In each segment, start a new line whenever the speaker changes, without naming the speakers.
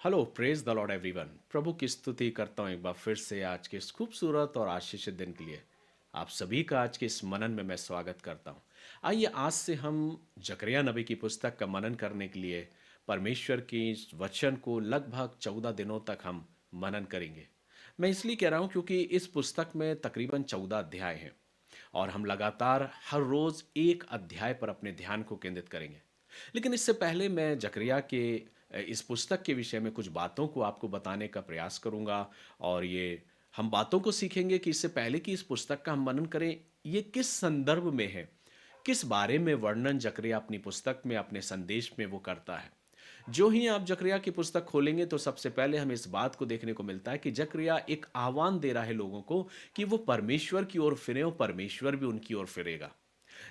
Hello praise the lord everyone. प्रभु की स्तुति करता हूँ एक बार फिर से आज के इस खूबसूरत और आशीषित दिन के लिए। आप सभी का आज के इस मनन में मैं स्वागत करता हूँ। आइए आज से हम जकरिया नबी की पुस्तक का मनन करने के लिए परमेश्वर की इस वचन को लगभग 14 दिनों तक हम मनन करेंगे। मैं इसलिए कह रहा हूँ क्योंकि इस पुस्तक में तकरीबन 14 अध्याय हैं और हम लगातार हर रोज एक अध्याय पर अपने ध्यान को केंद्रित करेंगे। लेकिन इससे पहले मैं जकरिया के इस पुस्तक के विषय में कुछ बातों को आपको बताने का प्रयास करूंगा। और ये हम बातों को सीखेंगे कि इससे पहले कि इस पुस्तक का हम मनन करें, ये किस संदर्भ में है, किस बारे में वर्णन जकरिया अपनी पुस्तक में अपने संदेश में वो करता है। जो ही आप जकरिया की पुस्तक खोलेंगे तो सबसे पहले हमें इस बात को देखने को मिलता है कि जकरिया एक आह्वान दे रहा है लोगों को कि वो परमेश्वर की ओर फिरे और परमेश्वर भी उनकी ओर फिरेगा।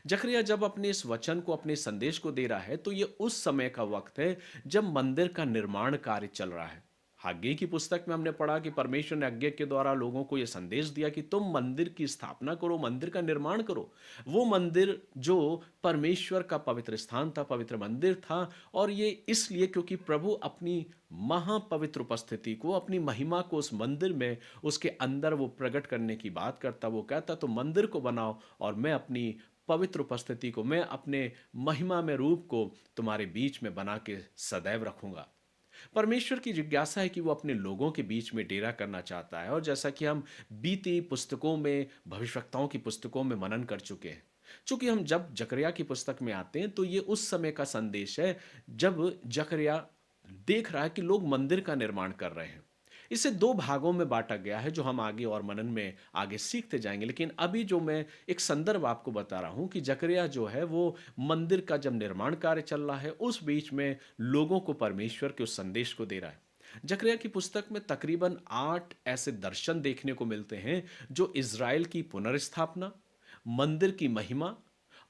जकरिया जब अपने इस वचन को, अपने संदेश को दे रहा है तो ये उस समय का वक्त है जब मंदिर का निर्माण कार्य चल रहा है। हाग्गे की पुस्तक में हमने पढ़ा कि परमेश्वर ने हग्गे के द्वारा लोगों को यह संदेश दिया कि तुम मंदिर की स्थापना करो, मंदिर का निर्माण करो। वो मंदिर जो परमेश्वर का पवित्र स्थान था, पवित्र मंदिर था। और ये इसलिए क्योंकि प्रभु अपनी महापवित्र उपस्थिति को, अपनी महिमा को उस मंदिर में, उसके अंदर वो प्रकट करने की बात करता। वो कहता तो मंदिर को बनाओ और मैं अपनी पवित्र उपस्थिति को, मैं अपने महिमा में रूप को तुम्हारे बीच में बना के सदैव रखूंगा। परमेश्वर की जिज्ञासा है कि वो अपने लोगों के बीच में डेरा करना चाहता है। और जैसा कि हम बीती पुस्तकों में, भविष्यवक्ताओं की पुस्तकों में मनन कर चुके हैं, चूंकि हम जब जकरिया की पुस्तक में आते हैं तो ये उस समय का संदेश है जब जकरिया देख रहा है कि लोग मंदिर का निर्माण कर रहे हैं। इसे दो भागों में बांटा गया है जो हम आगे और मनन में आगे सीखते जाएंगे। लेकिन अभी जो मैं एक संदर्भ आपको बता रहा हूं कि जकरिया जो है वो मंदिर का जब निर्माण कार्य चल रहा है उस बीच में लोगों को परमेश्वर के उस संदेश को दे रहा है। जकरिया की पुस्तक में तकरीबन 8 ऐसे दर्शन देखने को मिलते हैं जो इज़राइल की पुनर्स्थापना, मंदिर की महिमा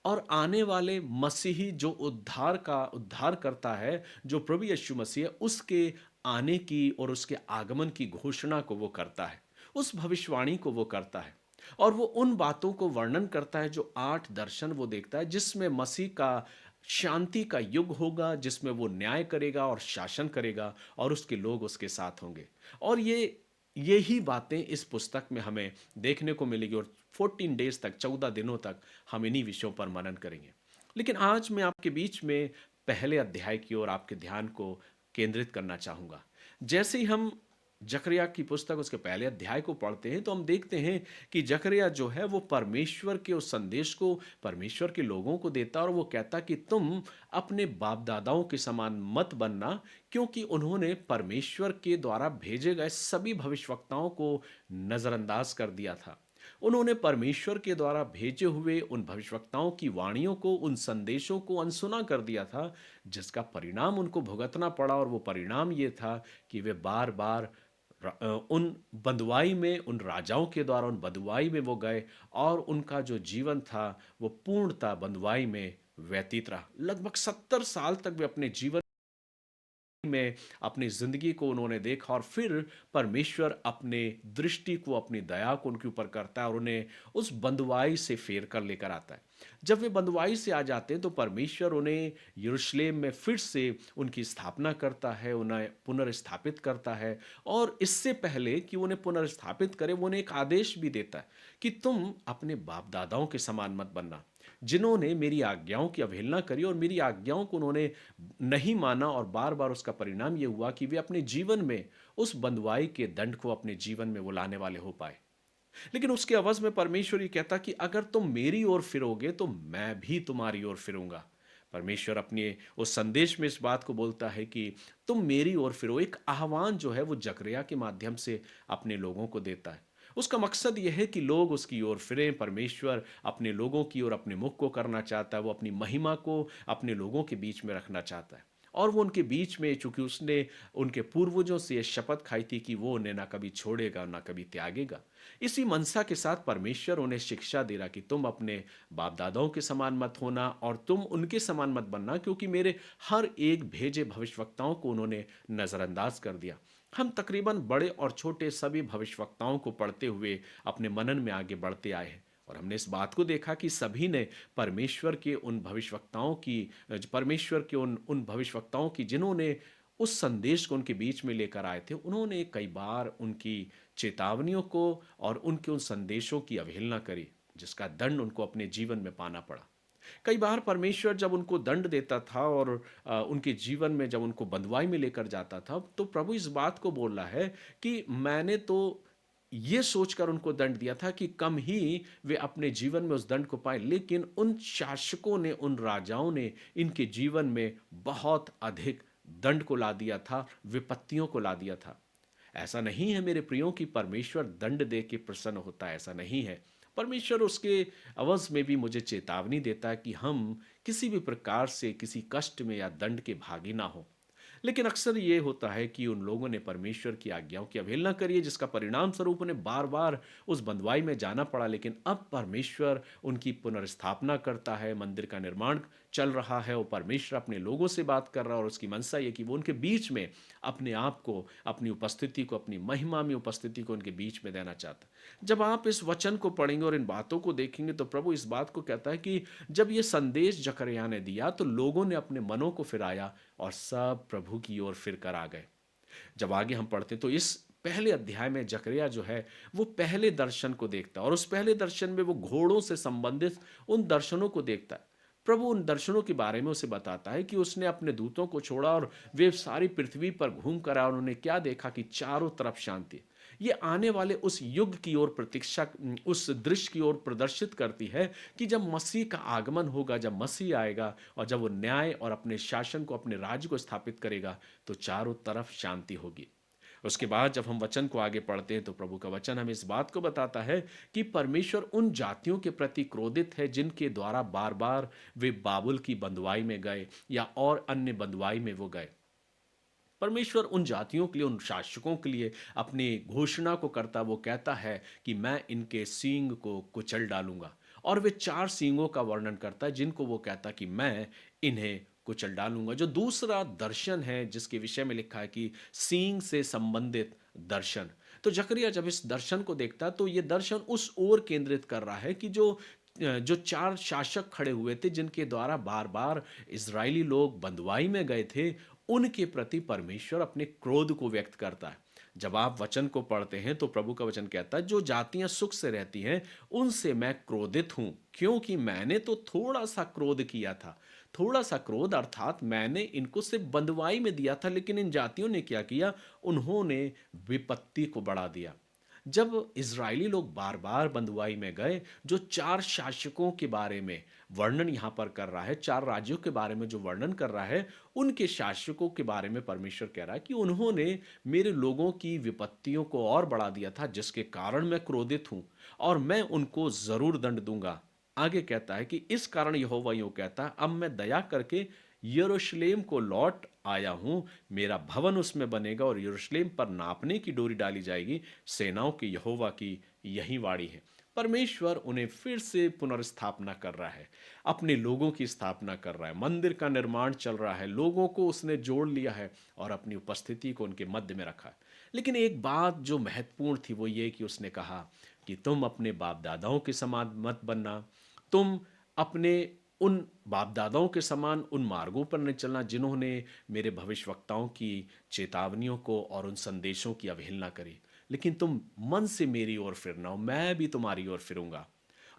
और आने वाले मसीही जो उद्धार करता है, जो प्रभु यीशु मसीह है, उसके आने की और उसके आगमन की घोषणा को वो करता है, उस भविष्यवाणी को वो करता है। और वो उन बातों को वर्णन करता है जो 8 दर्शन वो देखता है, जिसमें मसीह का शांति का युग होगा, जिसमें वो न्याय करेगा और शासन करेगा और उसके लोग उसके साथ होंगे। और यही बातें इस पुस्तक में हमें देखने को मिलेगी। और 14 डेज तक, 14 दिनों तक हम इन्हीं विषयों पर मनन करेंगे। लेकिन आज मैं आपके बीच में पहले अध्याय की ओर आपके ध्यान को केंद्रित करना चाहूंगा। जैसे ही हम जकरिया की पुस्तक उसके पहले अध्याय को पढ़ते हैं तो हम देखते हैं कि जकरिया जो है वो परमेश्वर के उस संदेश को परमेश्वर के लोगों को देता और वो कहता कि तुम अपने बाप दादाओं के समान मत बनना, क्योंकि उन्होंने परमेश्वर के द्वारा भेजे गए सभी भविष्यवक्ताओं को नजरअंदाज कर दिया था। उन्होंने परमेश्वर के द्वारा भेजे हुए उन भविष्यवक्ताओं की वाणियों को, उन संदेशों को अनसुना कर दिया था, जिसका परिणाम उनको भुगतना पड़ा। और वो परिणाम ये था कि वे बार बार उन बंधुआई में, उन राजाओं के द्वारा उन बंधुआई में वो गए और उनका जो जीवन था वो पूर्णतः बंधुआई में व्यतीत रहा। लगभग 70 साल तक वे अपने जीवन में अपनी जिंदगी को उन्होंने देखा। और फिर परमेश्वर अपने दृष्टि को, अपनी दया को उनके ऊपर करता है और उन्हें उस बंधुआई से फेर कर लेकर आता है। जब वे बंधुआई से आ जाते हैं तो परमेश्वर उन्हें यरूशलेम में फिर से उनकी स्थापना करता है, उन्हें पुनर्स्थापित करता है। और इससे पहले कि उन्हें पुनर्स्थापित करे, वो उन्हें एक आदेश भी देता है कि तुम अपने बाप दादाओं के समान मत बनना, जिन्होंने मेरी आज्ञाओं की अवहेलना करी और मेरी आज्ञाओं को उन्होंने नहीं माना। और बार बार उसका परिणाम यह हुआ कि वे अपने जीवन में उस बंधुआई के दंड को अपने जीवन में वो लाने वाले हो पाए। लेकिन उसके अवज में परमेश्वर ये कहता कि अगर तुम मेरी ओर फिरोगे तो मैं भी तुम्हारी ओर फिरूंगा। परमेश्वर अपने उस संदेश में इस बात को बोलता है कि तुम मेरी ओर फिरो। एक आह्वान जो है वो जकरिया के माध्यम से अपने लोगों को देता है। उसका मकसद यह है कि लोग उसकी ओर फिरें। परमेश्वर अपने लोगों की ओर अपने मुख को करना चाहता है, वो अपनी महिमा को अपने लोगों के बीच में रखना चाहता है। और वो उनके बीच में, चूंकि उसने उनके पूर्वजों से ये शपथ खाई थी कि वो उन्हें ना कभी छोड़ेगा ना कभी त्यागेगा, इसी मनसा के साथ परमेश्वर उन्हें शिक्षा दे रहा कि तुम अपने बाप दादाओं के समान मत होना और तुम उनके समान मत बनना, क्योंकि मेरे हर एक भेजे भविष्यवक्ताओं को उन्होंने नजरअंदाज कर दिया। हम तकरीबन बड़े और छोटे सभी भविष्यवक्ताओं को पढ़ते हुए अपने मनन में आगे बढ़ते आए हैं और हमने इस बात को देखा कि सभी ने परमेश्वर के उन भविष्यवक्ताओं की जिन्होंने उस संदेश को उनके बीच में लेकर आए थे, उन्होंने कई बार उनकी चेतावनियों को और उनके उन संदेशों की अवहेलना करी, जिसका दंड उनको अपने जीवन में पाना पड़ा। कई बार परमेश्वर जब उनको दंड देता था और उनके जीवन में जब उनको बंधुआई में लेकर जाता था, तो प्रभु इस बात को बोल रहा है कि मैंने तो ये सोचकर उनको दंड दिया था कि कम ही वे अपने जीवन में उस दंड को पाए, लेकिन उन शासकों ने, उन राजाओं ने इनके जीवन में बहुत अधिक दंड को ला दिया था, विपत्तियों को ला दिया था। ऐसा नहीं है मेरे प्रियो कि परमेश्वर दंड दे के प्रसन्न होता है, ऐसा नहीं है। परमेश्वर उसके अवज में भी मुझे चेतावनी देता है कि हम किसी भी प्रकार से किसी कष्ट में या दंड के भागी ना हो। लेकिन अक्सर ये होता है कि उन लोगों ने परमेश्वर की आज्ञाओं की अवहेलना करी है, जिसका परिणाम स्वरूप उन्हें बार बार उस बंधुआई में जाना पड़ा। लेकिन अब परमेश्वर उनकी पुनर्स्थापना करता है, मंदिर का निर्माण चल रहा है और परमेश्वर अपने लोगों से बात कर रहा है, और उसकी मनसा ये कि वो उनके बीच में अपने आप को, अपनी उपस्थिति को, अपनी महिमा में उपस्थिति को उनके बीच में देना चाहता है। जब आप इस वचन को पढ़ेंगे और इन बातों को देखेंगे, तो प्रभु इस बात को कहता है कि जब ये संदेश जकरिया ने दिया, तो लोगों ने अपने मनों को फिराया और सब प्रभु की ओर फिर कर आ गए। जब आगे हम पढ़ते हैं, तो इस पहले अध्याय में जकरिया जो है वो पहले दर्शन को देखता है, और उस पहले दर्शन में वो घोड़ों से संबंधित उन दर्शनों को देखता है। प्रभु उन दर्शनों के बारे में उसे बताता है कि उसने अपने दूतों को छोड़ा और वे सारी पृथ्वी पर घूम कर आए, और उन्होंने क्या देखा कि चारों तरफ शांति। ये आने वाले उस युग की ओर प्रतीक्षा, उस दृश्य की ओर प्रदर्शित करती है कि जब मसीह का आगमन होगा, जब मसीह आएगा और जब वो न्याय और अपने शासन को, अपने राज्य को स्थापित करेगा, तो चारों तरफ शांति होगी। उसके बाद जब हम वचन को आगे पढ़ते हैं, तो प्रभु का वचन हमें इस बात को बताता है कि परमेश्वर उन जातियों के प्रति क्रोधित है जिनके द्वारा बार बार वे बाबुल की बंधुआई में गए या और अन्य बंधुआई में वो गए। परमेश्वर उन जातियों के लिए, उन शासकों के लिए अपनी घोषणा को करता, वो कहता है कि मैं इनके सींग को कुचल डालूंगा। और वे चार सींगों का वर्णन करता है जिनको वो कहता कि मैं इन्हें कुचल डालूंगा। जो दूसरा दर्शन है जिसके विषय में लिखा है कि सींग से संबंधित दर्शन, तो जकरिया जब इस दर्शन को देखता है, तो ये दर्शन उस ओर केंद्रित कर रहा है कि जो चार शासक खड़े हुए थे, जिनके द्वारा बार बार इजरायली लोग बंधुआई में गए थे, उनके प्रति परमेश्वर अपने क्रोध को व्यक्त करता है। जब आप वचन को पढ़ते हैं, तो प्रभु का वचन कहता है, जो जातियां सुख से रहती हैं उनसे मैं क्रोधित हूं, क्योंकि मैंने तो थोड़ा सा क्रोध किया था। थोड़ा सा क्रोध अर्थात मैंने इनको सिर्फ बंधुआई में दिया था, लेकिन इन जातियों ने क्या किया, उन्होंने विपत्ति को बढ़ा दिया। जब इजरायली लोग बार बार बंधुआई में गए, जो चार शासकों के बारे में वर्णन यहां पर कर रहा है, चार राज्यों के बारे में जो वर्णन कर रहा है, उनके शासकों के बारे में परमेश्वर कह रहा है कि उन्होंने मेरे लोगों की विपत्तियों को और बढ़ा दिया था, जिसके कारण मैं क्रोधित हूं और मैं उनको जरूर दंड दूंगा। आगे कहता है कि इस कारण यहोवा यूं कहता है, अब मैं दया करके यरूशलेम को लौट आया हूं, मेरा भवन उसमें बनेगा और यरूशलेम पर नापने की डोरी डाली जाएगी। सेनाओं के यहोवा की यही वाणी है। परमेश्वर उन्हें फिर से पुनर्स्थापना कर रहा है, अपने लोगों की स्थापना कर रहा है, मंदिर का निर्माण चल रहा है, लोगों को उसने जोड़ लिया है और अपनी उपस्थिति को उनके मध्य में रखा है। लेकिन एक बात जो महत्वपूर्ण थी, वो ये कि उसने कहा कि तुम अपने बाप दादाओं के समान मत बनना, तुम अपने उन बाप दादाओं के समान उन मार्गों पर नहीं चलना जिन्होंने मेरे भविष्यवक्ताओं की चेतावनियों को और उन संदेशों की अवहेलना करी, लेकिन तुम मन से मेरी ओर फिरना हो, मैं भी तुम्हारी ओर फिरूंगा,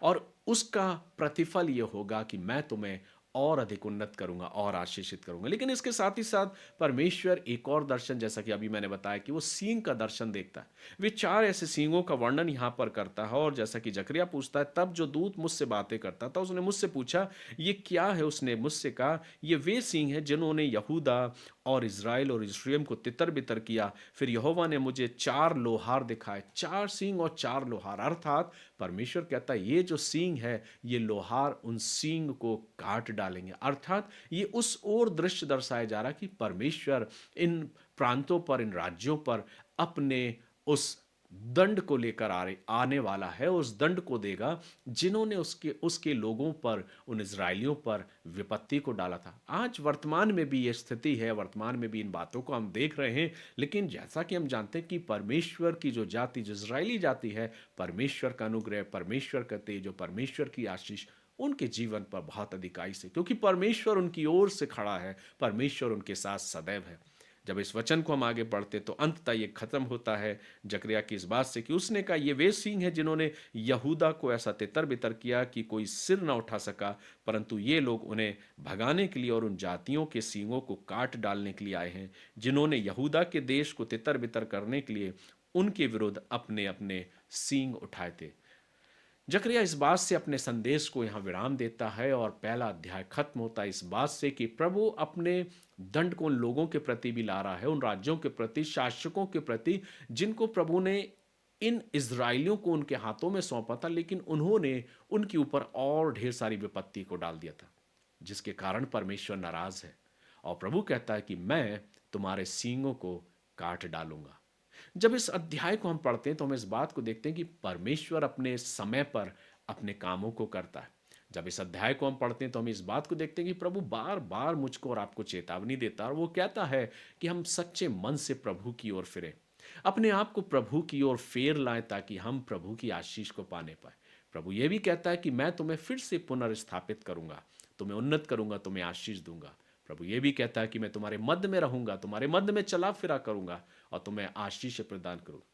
और उसका प्रतिफल यह होगा कि मैं तुम्हें और अधिक उन्नत करूंगा और आशीषित करूंगा। लेकिन इसके साथ ही साथ परमेश्वर एक और दर्शन, जैसा कि अभी मैंने बताया कि वो सींग का दर्शन देखता है। वे चार ऐसे सींगों का वर्णन यहाँ पर करता है, और जैसा कि जकरिया पूछता है, तब जो दूत मुझसे बातें करता था उसने मुझसे पूछा ये क्या है। उसने मुझसे कहा, ये वे सींग हैं जिन्होंने यहूदा और इज़राइल और यरूशलेम को तितर बितर किया। फिर यहोवा ने मुझे चार लोहार दिखाए, चार सींग और चार लोहार, अर्थात परमेश्वर कहता है ये जो सींग है, ये लोहार उन सींग को काट डालेंगे। अर्थात ये उस ओर दृश्य दर्शाया जा रहा कि परमेश्वर इन प्रांतों पर, इन राज्यों पर अपने उस दंड को लेकर आने वाला है, उस दंड को देगा जिन्होंने उसके उसके लोगों पर, उन इजरायलियों पर विपत्ति को डाला था। आज वर्तमान में भी ये स्थिति है, वर्तमान में भी इन बातों को हम देख रहे हैं। लेकिन जैसा कि हम जानते हैं कि परमेश्वर की जो जाति, जो इजरायली जाति है, परमेश्वर का अनुग्रह, परमेश्वर का तेज और परमेश्वर की आशीष उनके जीवन पर बहुत अधिकाई से, क्योंकि परमेश्वर उनकी ओर से खड़ा है, परमेश्वर उनके साथ सदैव है। जब इस वचन को हम आगे पढ़ते तो अंततः ये खत्म होता है जकरिया की इस बात से कि उसने कहा ये वे सिंह है जिन्होंने यहूदा को ऐसा तितर बितर किया कि कोई सिर ना उठा सका, परंतु ये लोग उन्हें भगाने के लिए और उन जातियों के सींगों को काट डालने के लिए आए हैं जिन्होंने यहूदा के देश को तितर बितर करने के लिए उनके विरुद्ध अपने अपने सींग उठाए थे। जकरिया इस बात से अपने संदेश को यहाँ विराम देता है और पहला अध्याय खत्म होता है इस बात से कि प्रभु अपने दंड को उन लोगों के प्रति भी ला रहा है, उन राज्यों के प्रति, शासकों के प्रति, जिनको प्रभु ने इन इज़राइलियों को उनके हाथों में सौंपा था, लेकिन उन्होंने उनके ऊपर और ढेर सारी विपत्ति को डाल दिया था, जिसके कारण परमेश्वर नाराज है। और प्रभु कहता है कि मैं तुम्हारे सींगों को काट डालूंगा। जब इस अध्याय को हम पढ़ते हैं तो हम इस बात को देखते हैं कि परमेश्वर अपने समय पर अपने कामों को करता है। जब इस अध्याय को हम पढ़ते हैं तो हम इस बात को देखते हैं कि प्रभु बार बार मुझको और आपको चेतावनी देता है और वो कहता है कि हम सच्चे मन से प्रभु की ओर फिरें, अपने आप को प्रभु की ओर फेर लाएं ताकि हम प्रभु की आशीष को पाने पाए। प्रभु ये भी कहता है कि मैं तुम्हें फिर से पुनर्स्थापित करूंगा, तुम्हें उन्नत करूंगा, तुम्हें आशीष दूंगा। प्रभु ये भी कहता है कि मैं तुम्हारे मध्य में रहूंगा, तुम्हारे मध्य में चला फिरा करूंगा और तुम्हें आशीष प्रदान करूंगा।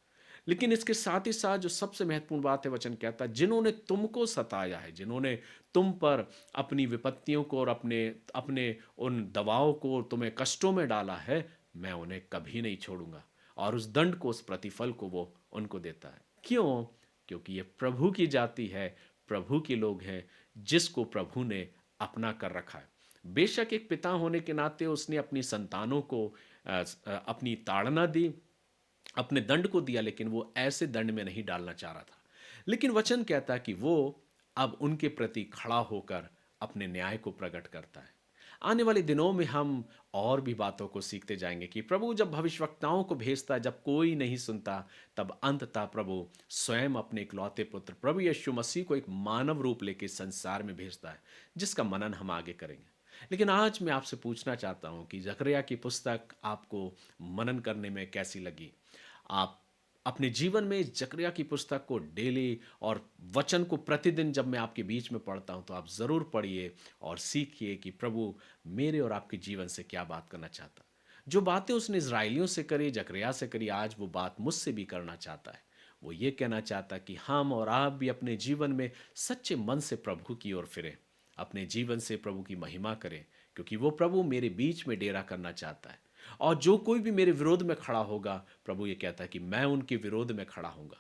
लेकिन इसके साथ ही साथ जो सबसे महत्वपूर्ण बात है, वचन कहता है जिन्होंने तुमको सताया है, जिन्होंने तुम पर अपनी विपत्तियों को और अपने अपने उन दबाव को तुम्हें कष्टों में डाला है, मैं उन्हें कभी नहीं छोड़ूंगा। और उस दंड को, उस प्रतिफल को वो उनको देता है। क्यों? क्योंकि ये प्रभु की जाति है, प्रभु के लोग हैं, जिसको प्रभु ने अपना कर रखा है। बेशक एक पिता होने के नाते उसने अपनी संतानों को अपनी ताड़ना दी, अपने दंड को दिया, लेकिन वो ऐसे दंड में नहीं डालना चाह रहा था। लेकिन वचन कहता है कि वो अब उनके प्रति खड़ा होकर अपने न्याय को प्रकट करता है। आने वाले दिनों में हम और भी बातों को सीखते जाएंगे कि प्रभु जब भविष्यवक्ताओं को भेजता है, जब कोई नहीं सुनता, तब अंततः प्रभु स्वयं अपने इकलौते पुत्र प्रभु यीशु मसीह को एक मानव रूप लेके संसार में भेजता है, जिसका मनन हम आगे करेंगे। लेकिन आज मैं आपसे पूछना चाहता हूं कि जकरिया की पुस्तक आपको मनन करने में कैसी लगी? आप अपने जीवन में इस जकरिया की पुस्तक को डेली और वचन को प्रतिदिन जब मैं आपके बीच में पढ़ता हूं तो आप ज़रूर पढ़िए और सीखिए कि प्रभु मेरे और आपके जीवन से क्या बात करना चाहता। जो बातें उसने इज़राइलियों से करी, जकरिया से करी, आज वो बात मुझसे भी करना चाहता है। वो ये कहना चाहता है कि हम और आप भी अपने जीवन में सच्चे मन से प्रभु की ओर फिरें, अपने जीवन से प्रभु की महिमा करें, क्योंकि वो प्रभु मेरे बीच में डेरा करना चाहता है। और जो कोई भी मेरे विरोध में खड़ा होगा, प्रभु ये कहता है कि मैं उनके विरोध में खड़ा होऊंगा।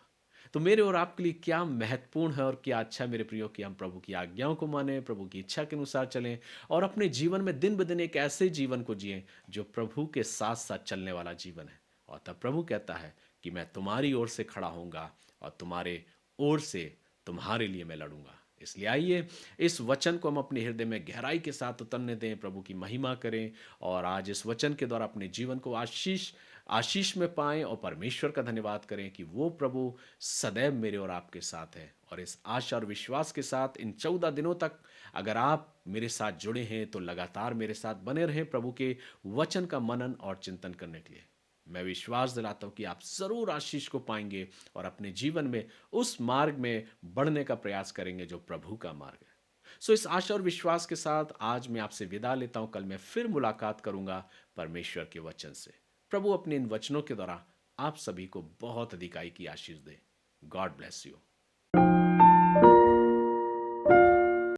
तो मेरे और आपके लिए क्या महत्वपूर्ण है और क्या अच्छा मेरे प्रियो कि हम प्रभु की आज्ञाओं को माने, प्रभु की इच्छा के अनुसार चलें और अपने जीवन में दिन ब दिन एक ऐसे जीवन को जिएं जो प्रभु के साथ साथ चलने वाला जीवन है। और तब प्रभु कहता है कि मैं तुम्हारी ओर से खड़ा होऊंगा और तुम्हारे ओर से तुम्हारे लिए मैं लड़ूंगा। इसलिए आइए इस वचन को हम अपने हृदय में गहराई के साथ उतरने दें, प्रभु की महिमा करें और आज इस वचन के द्वारा अपने जीवन को आशीष आशीष में पाएं और परमेश्वर का धन्यवाद करें कि वो प्रभु सदैव मेरे और आपके साथ है। और इस आशा और विश्वास के साथ इन 14 दिनों तक अगर आप मेरे साथ जुड़े हैं तो लगातार मेरे साथ बने रहें प्रभु के वचन का मनन और चिंतन करने के लिए। मैं विश्वास दिलाता हूं कि आप जरूर आशीष को पाएंगे और अपने जीवन में उस मार्ग में बढ़ने का प्रयास करेंगे जो प्रभु का मार्ग है। सो इस आशा और विश्वास के साथ आज मैं आपसे विदा लेता हूं। कल मैं फिर मुलाकात करूंगा परमेश्वर के वचन से। प्रभु अपने इन वचनों के द्वारा आप सभी को बहुत अधिकाई की आशीष दे। God bless you.